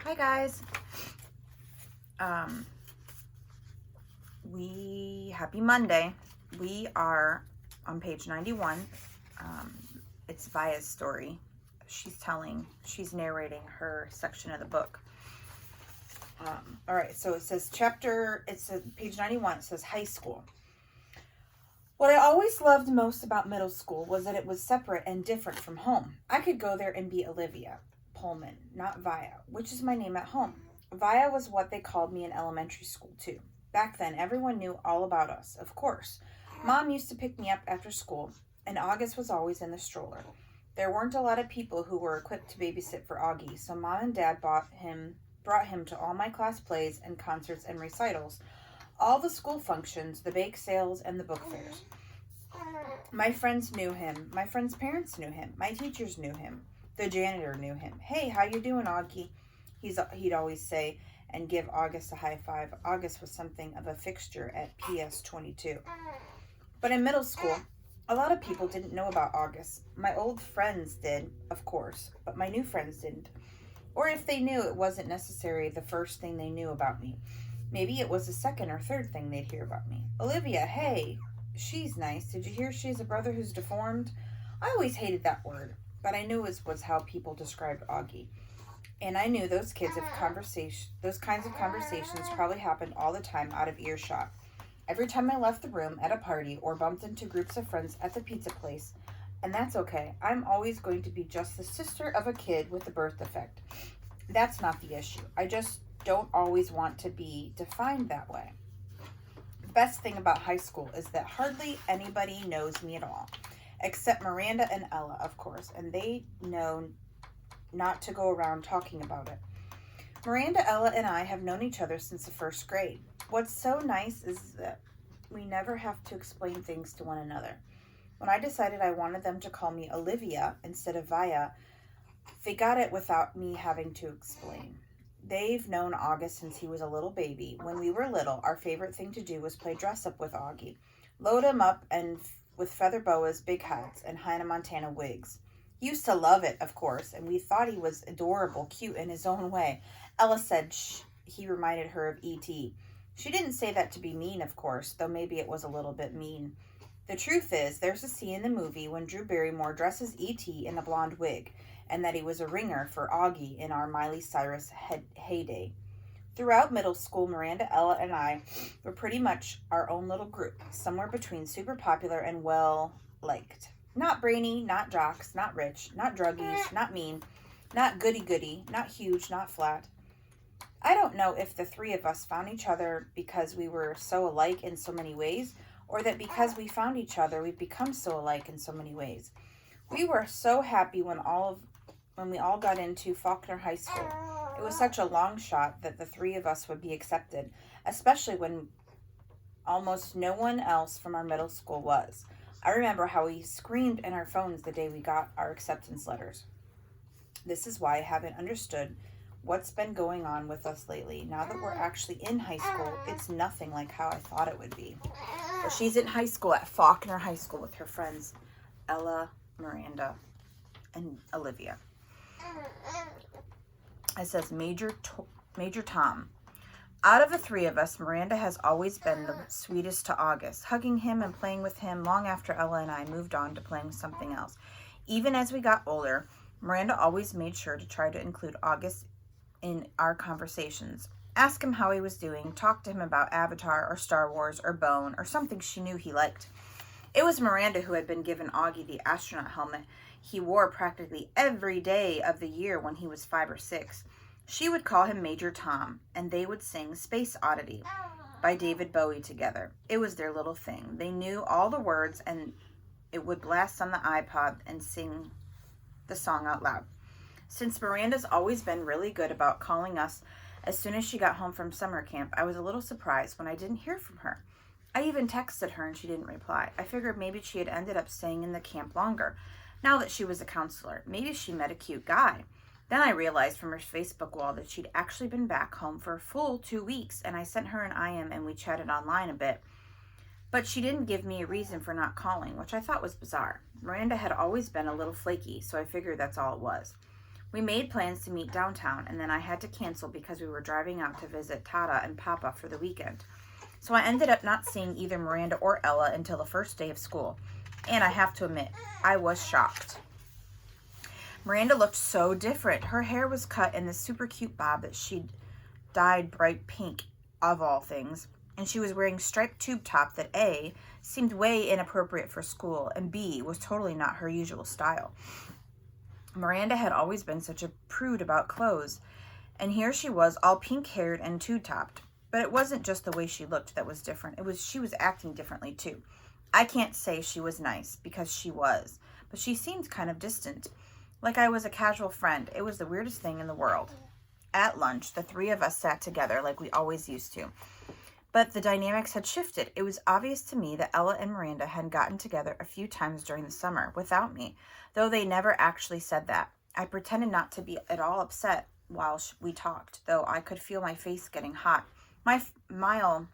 Hi guys. Happy Monday. We are on page 91. It's Via's story. She's narrating her section of the book. All right, so it says page 91, it says high school. What I always loved most about middle school was that it was separate and different from home. I could go there and be Olivia Pullman, not Via, which is my name at home. Via was what they called me in elementary school, too. Back then, everyone knew all about us, of course. Mom used to pick me up after school, and August was always in the stroller. There weren't a lot of people who were equipped to babysit for Augie, so Mom and Dad brought him to all my class plays and concerts and recitals, all the school functions, the bake sales, and the book fairs. My friends knew him. My friends' parents knew him. My teachers knew him. The janitor knew him. Hey, how you doing, Augie? He'd always say, and give August a high five. August was something of a fixture at PS 22. But in middle school, a lot of people didn't know about August. My old friends did, of course, but my new friends didn't. Or if they knew, it wasn't necessarily the first thing they knew about me. Maybe it was the second or third thing they'd hear about me. Olivia, hey, she's nice. Did you hear she has a brother who's deformed? I always hated that word, but I knew it was how people described Augie. And I knew those kinds of conversations probably happened all the time out of earshot. Every time I left the room at a party or bumped into groups of friends at the pizza place. And that's okay. I'm always going to be just the sister of a kid with a birth defect. That's not the issue. I just don't always want to be defined that way. The best thing about high school is that hardly anybody knows me at all. Except Miranda and Ella, of course. And they know not to go around talking about it. Miranda, Ella, and I have known each other since the first grade. What's so nice is that we never have to explain things to one another. When I decided I wanted them to call me Olivia instead of Via, they got it without me having to explain. They've known August since he was a little baby. When we were little, our favorite thing to do was play dress up with Augie. Load him up with feather boas, big hats, and Hannah Montana wigs. He used to love it, of course, and we thought he was adorable, cute in his own way. Ella said he reminded her of E.T. She didn't say that to be mean, of course, though maybe it was a little bit mean. The truth is, there's a scene in the movie when Drew Barrymore dresses E.T. in a blonde wig, and that he was a ringer for Augie in our Miley Cyrus heyday. Throughout middle school, Miranda, Ella, and I were pretty much our own little group, somewhere between super popular and well-liked. Not brainy, not jocks, not rich, not druggies, not mean, not goody-goody, not huge, not flat. I don't know if the three of us found each other because we were so alike in so many ways, or that because we found each other, we've become so alike in so many ways. We were so happy when we all got into Faulkner High School. It was such a long shot that the three of us would be accepted, especially when almost no one else from our middle school was. I remember how we screamed in our phones the day we got our acceptance letters. This is why I haven't understood what's been going on with us lately. Now that we're actually in high school, it's nothing like how I thought it would be. But she's in high school at Faulkner High School with her friends Ella, Miranda, and Olivia. It says Major Tom. Out of the three of us, Miranda has always been the sweetest to August, hugging him and playing with him long after Ella and I moved on to playing with something else. Even as we got older, Miranda always made sure to try to include August in our conversations. Ask him how he was doing, talk to him about Avatar or Star Wars or Bone or something she knew he liked. It was Miranda who had been given Augie the astronaut helmet he wore practically every day of the year when he was 5 or 6. She would call him Major Tom, and they would sing Space Oddity by David Bowie together. It was their little thing. They knew all the words, and it would blast on the iPod and sing the song out loud. Since Miranda's always been really good about calling us as soon as she got home from summer camp, I was a little surprised when I didn't hear from her. I even texted her and she didn't reply. I figured maybe she had ended up staying in the camp longer, now that she was a counselor. Maybe she met a cute guy. Then I realized from her Facebook wall that she'd actually been back home for a full 2 weeks, and I sent her an IM and we chatted online a bit. But she didn't give me a reason for not calling, which I thought was bizarre. Miranda had always been a little flaky, so I figured that's all it was. We made plans to meet downtown, and then I had to cancel because we were driving out to visit Tata and Papa for the weekend. So I ended up not seeing either Miranda or Ella until the first day of school. And I have to admit, I was shocked. Miranda looked so different. Her hair was cut in this super cute bob that she'd dyed bright pink, of all things. And she was wearing striped tube top that A, seemed way inappropriate for school, and B, was totally not her usual style. Miranda had always been such a prude about clothes, and here she was all pink-haired and tube-topped. But it wasn't just the way she looked that was different. She was acting differently too. I can't say she was nice, because she was, but she seemed kind of distant, like I was a casual friend. It was the weirdest thing in the world. At lunch, the three of us sat together like we always used to. But the dynamics had shifted. It was obvious to me that Ella and Miranda had gotten together a few times during the summer without me, though they never actually said that. I pretended not to be at all upset while we talked, though I could feel my face getting hot, my smile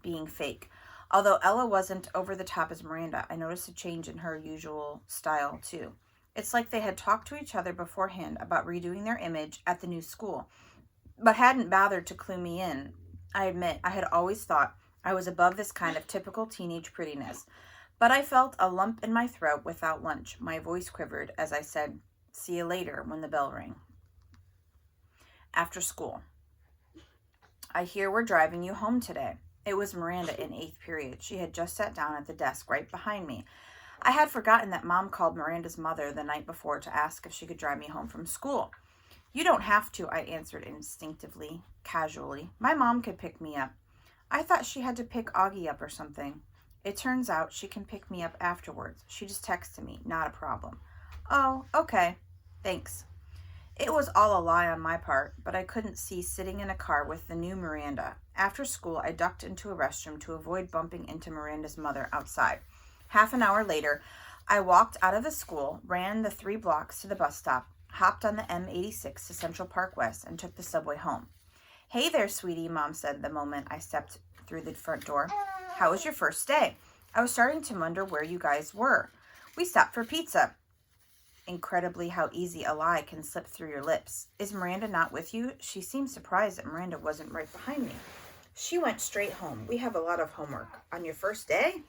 being fake. Although Ella wasn't over the top as Miranda, I noticed a change in her usual style too. It's like they had talked to each other beforehand about redoing their image at the new school, but hadn't bothered to clue me in. I admit, I had always thought I was above this kind of typical teenage prettiness, but I felt a lump in my throat without lunch. My voice quivered as I said, "See you later," when the bell rang. After school. "I hear we're driving you home today." It was Miranda in 8th period. She had just sat down at the desk right behind me. I had forgotten that Mom called Miranda's mother the night before to ask if she could drive me home from school. "You don't have to," I answered instinctively, casually. "My mom could pick me up." "I thought she had to pick Augie up or something." "It turns out she can pick me up afterwards. She just texted me. Not a problem." "Oh, okay. Thanks." It was all a lie on my part, but I couldn't see sitting in a car with the new Miranda. After school, I ducked into a restroom to avoid bumping into Miranda's mother outside. Half an hour later, I walked out of the school, ran the 3 blocks to the bus stop, hopped on the M86 to Central Park West, and took the subway home. "Hey there, sweetie," Mom said the moment I stepped through the front door. "How was your first day? I was starting to wonder where you guys were." "We stopped for pizza." Incredibly how easy a lie can slip through your lips. "Is Miranda not with you?" She seemed surprised that Miranda wasn't right behind me. "She went straight home. We have a lot of homework." "On your first day?"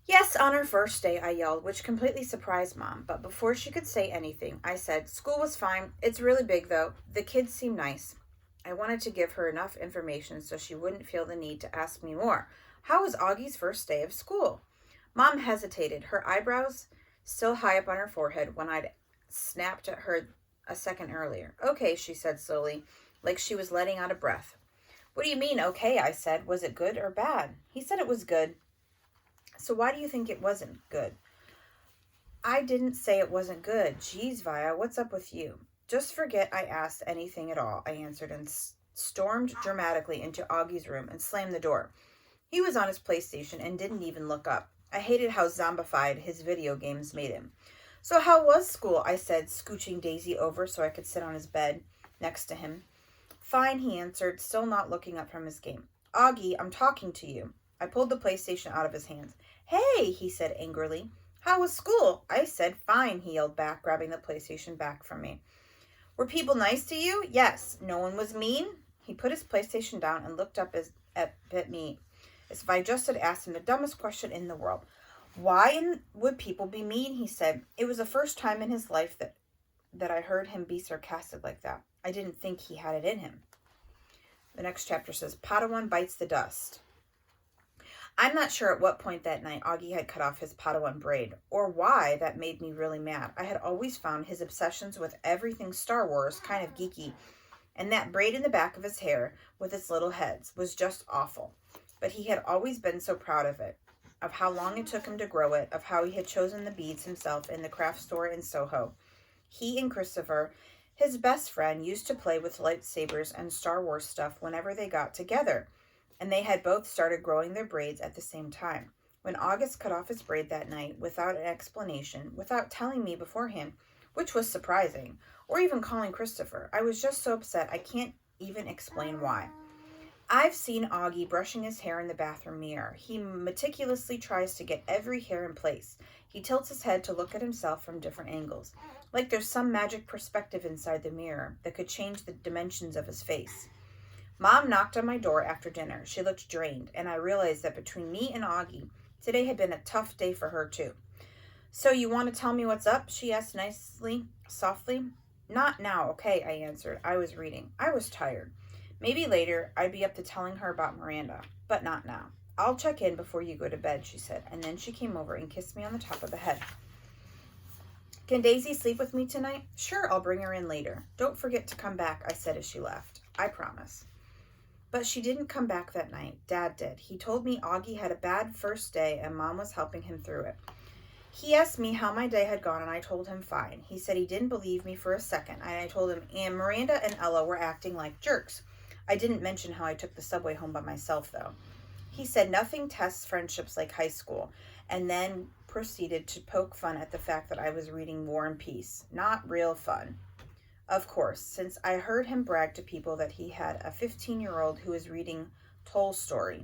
"Yes, on our first day," I yelled, which completely surprised Mom. But before she could say anything, I said, "School was fine. It's really big, though. The kids seem nice." I wanted to give her enough information so she wouldn't feel the need to ask me more. "How was Augie's first day of school?" Mom hesitated, her eyebrows still high up on her forehead when I'd snapped at her a second earlier. "Okay," she said slowly, like she was letting out a breath. "What do you mean, okay?" I said. "Was it good or bad?" He said it was good. "So why do you think it wasn't good?" "I didn't say it wasn't good. Geez, Via, what's up with you?" "Just forget I asked anything at all," I answered and stormed dramatically into Augie's room and slammed the door. He was on his PlayStation and didn't even look up. I hated how zombified his video games made him. "So how was school?" I said, scooching Daisy over so I could sit on his bed next to him. "Fine," he answered, still not looking up from his game. "Augie, I'm talking to you." I pulled the PlayStation out of his hands. "Hey," he said angrily. "How was school?" I said. "Fine," he yelled back, grabbing the PlayStation back from me. "Were people nice to you?" "Yes." "No one was mean?" He put his PlayStation down and looked up at me as if I just had asked him the dumbest question in the world. "Why would people be mean?" he said. It was the first time in his life that I heard him be sarcastic like that. I didn't think he had it in him. The next chapter says, Padawan bites the dust. I'm not sure at what point that night Augie had cut off his Padawan braid, or why that made me really mad. I had always found his obsessions with everything Star Wars kind of geeky, and that braid in the back of his hair with its little heads was just awful. But he had always been so proud of it, of how long it took him to grow it, of how he had chosen the beads himself in the craft store in Soho. He and Christopher, his best friend, used to play with lightsabers and Star Wars stuff whenever they got together, and they had both started growing their braids at the same time. When August cut off his braid that night, without an explanation, without telling me beforehand, which was surprising, or even calling Christopher, I was just so upset I can't even explain why. I've seen Augie brushing his hair in the bathroom mirror. He meticulously tries to get every hair in place. He tilts his head to look at himself from different angles, like there's some magic perspective inside the mirror that could change the dimensions of his face. Mom knocked on my door after dinner. She looked drained, and I realized that between me and Augie, today had been a tough day for her too. So you want to tell me what's up? She asked nicely, softly. Not now, okay, I answered. I was reading. I was tired. Maybe later I'd be up to telling her about Miranda, but not now. I'll check in before you go to bed, she said, and then she came over and kissed me on the top of the head. Can Daisy sleep with me tonight? Sure, I'll bring her in later. Don't forget to come back, I said as she left. I promise. But she didn't come back that night. Dad did. He told me Augie had a bad first day and Mom was helping him through it. He asked me how my day had gone and I told him fine. He said he didn't believe me for a second and I told him and Miranda and Ella were acting like jerks. I didn't mention how I took the subway home by myself though. He said nothing tests friendships like high school and then proceeded to poke fun at the fact that I was reading War and Peace. Not real fun. Of course, since I heard him brag to people that he had a 15-year-old who was reading Tolstoy.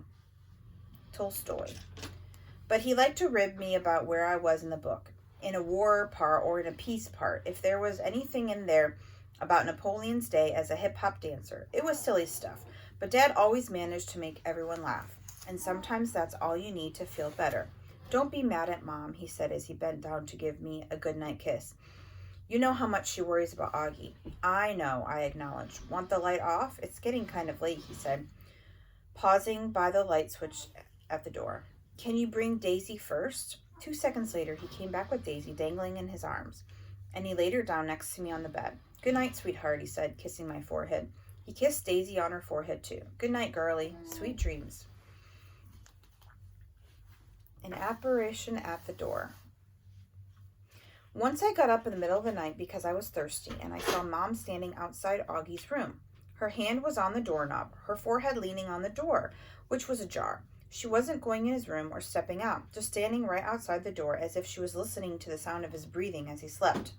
But he liked to rib me about where I was in the book, in a war part or in a peace part. If there was anything in there about Napoleon's day as a hip-hop dancer, it was silly stuff. But Dad always managed to make everyone laugh, and sometimes that's all you need to feel better. Don't be mad at Mom, he said as he bent down to give me a goodnight kiss. You know how much she worries about Augie. I know, I acknowledged. Want the light off? It's getting kind of late, he said, pausing by the light switch at the door. Can you bring Daisy first? 2 seconds later, he came back with Daisy dangling in his arms, and he laid her down next to me on the bed. Good night, sweetheart, he said, kissing my forehead. He kissed Daisy on her forehead, too. Good night, girlie. Sweet dreams. An apparition at the door. Once I got up in the middle of the night because I was thirsty, and I saw Mom standing outside Augie's room. Her hand was on the doorknob, her forehead leaning on the door, which was ajar. She wasn't going in his room or stepping out, just standing right outside the door as if she was listening to the sound of his breathing as he slept.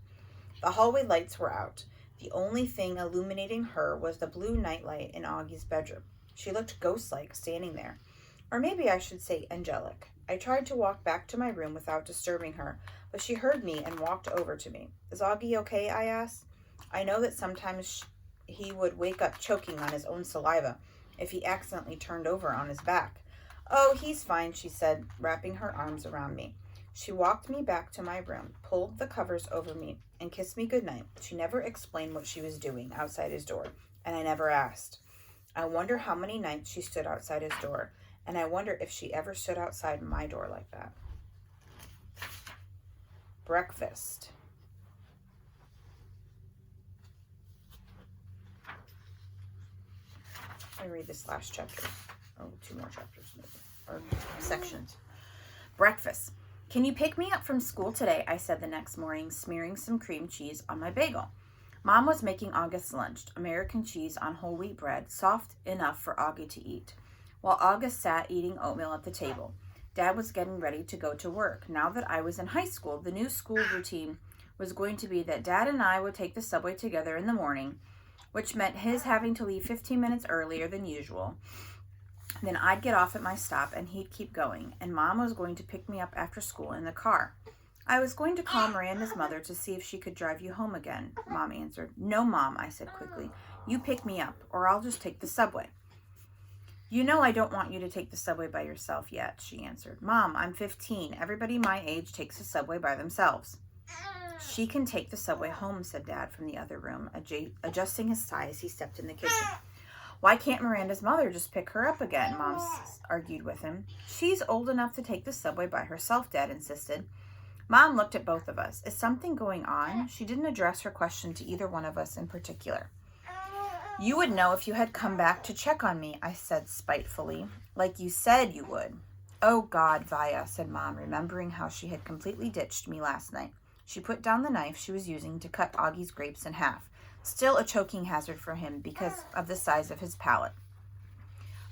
The hallway lights were out. The only thing illuminating her was the blue nightlight in Augie's bedroom. She looked ghost-like standing there. Or maybe I should say angelic. I tried to walk back to my room without disturbing her, but she heard me and walked over to me. Is Augie okay? I asked. I know that sometimes he would wake up choking on his own saliva if he accidentally turned over on his back. Oh, he's fine, she said, wrapping her arms around me. She walked me back to my room, pulled the covers over me, and kissed me goodnight. She never explained what she was doing outside his door, and I never asked. I wonder how many nights she stood outside his door, and I wonder if she ever stood outside my door like that. Breakfast. I read this last chapter. Oh, 2 more chapters, maybe. Or sections. Breakfast. Can you pick me up from school today? I said the next morning, smearing some cream cheese on my bagel. Mom was making August lunch, American cheese on whole wheat bread, soft enough for Augie to eat, while August sat eating oatmeal at the table. Dad was getting ready to go to work. Now that I was in high school, the new school routine was going to be that Dad and I would take the subway together in the morning, which meant his having to leave 15 minutes earlier than usual. Then I'd get off at my stop and he'd keep going, and Mom was going to pick me up after school in the car. I was going to call Miranda's mother to see if she could drive you home again, Mom answered. No, Mom, I said quickly. You pick me up, or I'll just take the subway. You know I don't want you to take the subway by yourself yet, she answered. Mom, I'm 15. Everybody my age takes the subway by themselves. She can take the subway home, said Dad from the other room, adjusting his tie as he stepped in the kitchen. Why can't Miranda's mother just pick her up again? Mom argued with him. She's old enough to take the subway by herself, Dad insisted. Mom looked at both of us. Is something going on? She didn't address her question to either one of us in particular. You would know if you had come back to check on me, I said spitefully, like you said you would. Oh, God, Vaya, said Mom, remembering how she had completely ditched me last night. She put down the knife she was using to cut Augie's grapes in half, still a choking hazard for him because of the size of his palate.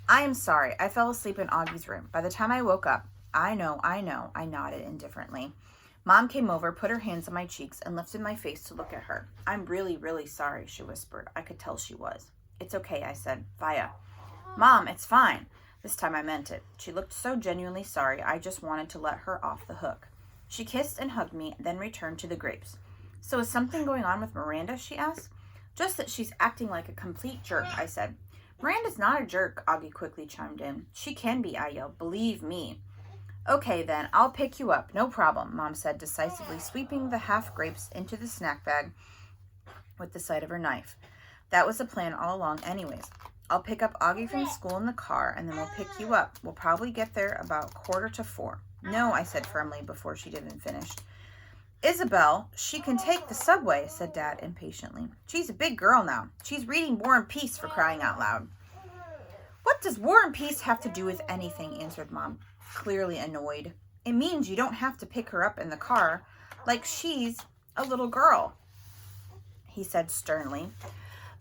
I am sorry. I fell asleep in Augie's room. By the time I woke up, I know, I nodded indifferently. Mom came over, put her hands on my cheeks, and lifted my face to look at her. I'm really, really sorry, she whispered. I could tell she was. It's okay, I said. Vaya, Mom, it's fine. This time I meant it. She looked so genuinely sorry, I just wanted to let her off the hook. She kissed and hugged me, then returned to the grapes. So is something going on with Miranda, she asked. Just that she's acting like a complete jerk, I said. Miranda's not a jerk, Augie quickly chimed in. She can be, I yelled. Believe me. Okay then, I'll pick you up. No problem, Mom said decisively, sweeping the half grapes into the snack bag with the side of her knife. That was the plan all along anyways. I'll pick up Augie from school in the car, and then we'll pick you up. We'll probably get there about 3:45. No, I said firmly before she'd even finished. Isabel, she can take the subway, said Dad impatiently. She's a big girl now. She's reading War and Peace, for crying out loud. What does War and Peace have to do with anything, answered Mom, clearly annoyed. It means you don't have to pick her up in the car like she's a little girl, he said sternly.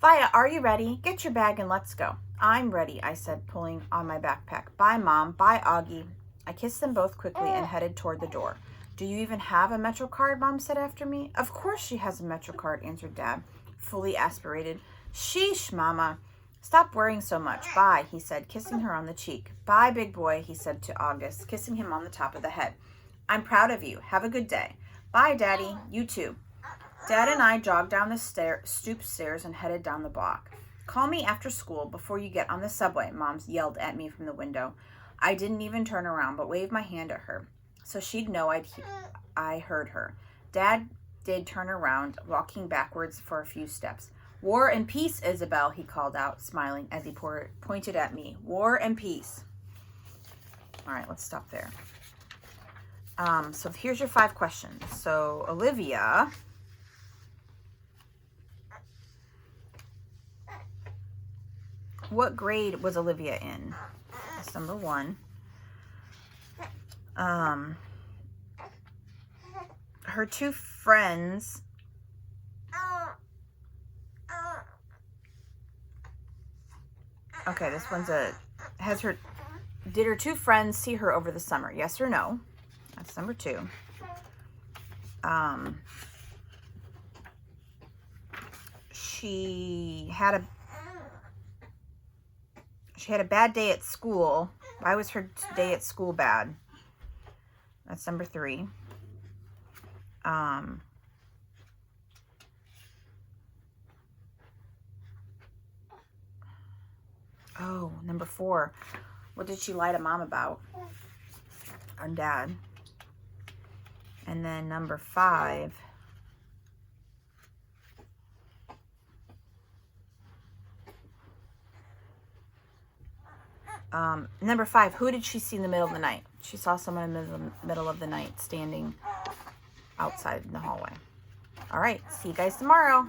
Via, are you ready? Get your bag and let's go. I'm ready, I said, pulling on my backpack. Bye, Mom. Bye, Augie. I kissed them both quickly and headed toward the door. Do you even have a Metro card? Mom said after me. Of course she has a Metro card, answered Dad, fully aspirated. Sheesh, Mama. Stop worrying so much. Bye, he said, kissing her on the cheek. Bye, big boy, he said to August, kissing him on the top of the head. I'm proud of you. Have a good day. Bye, Daddy. You too. Dad and I jogged down the stoop stairs and headed down the block. Call me after school before you get on the subway, Mom yelled at me from the window. I didn't even turn around, but waved my hand at her, so she'd know I heard her. Dad did turn around, walking backwards for a few steps. War and peace, Isabel, he called out, smiling as he pointed at me. War and peace. All right, let's stop there. So here's your 5 questions. So Olivia... What grade was Olivia in? That's number 1. Her 2 friends. Okay, this one's did her 2 friends see her over the summer? Yes or no? That's number 2. She had a bad day at school. Why was her day at school bad? That's number 3. Number 4. What did she lie to Mom about? And Dad. And then number 5. Number 5, who did she see in the middle of the night? She saw someone in the middle of the night standing outside in the hallway. All right, see you guys tomorrow.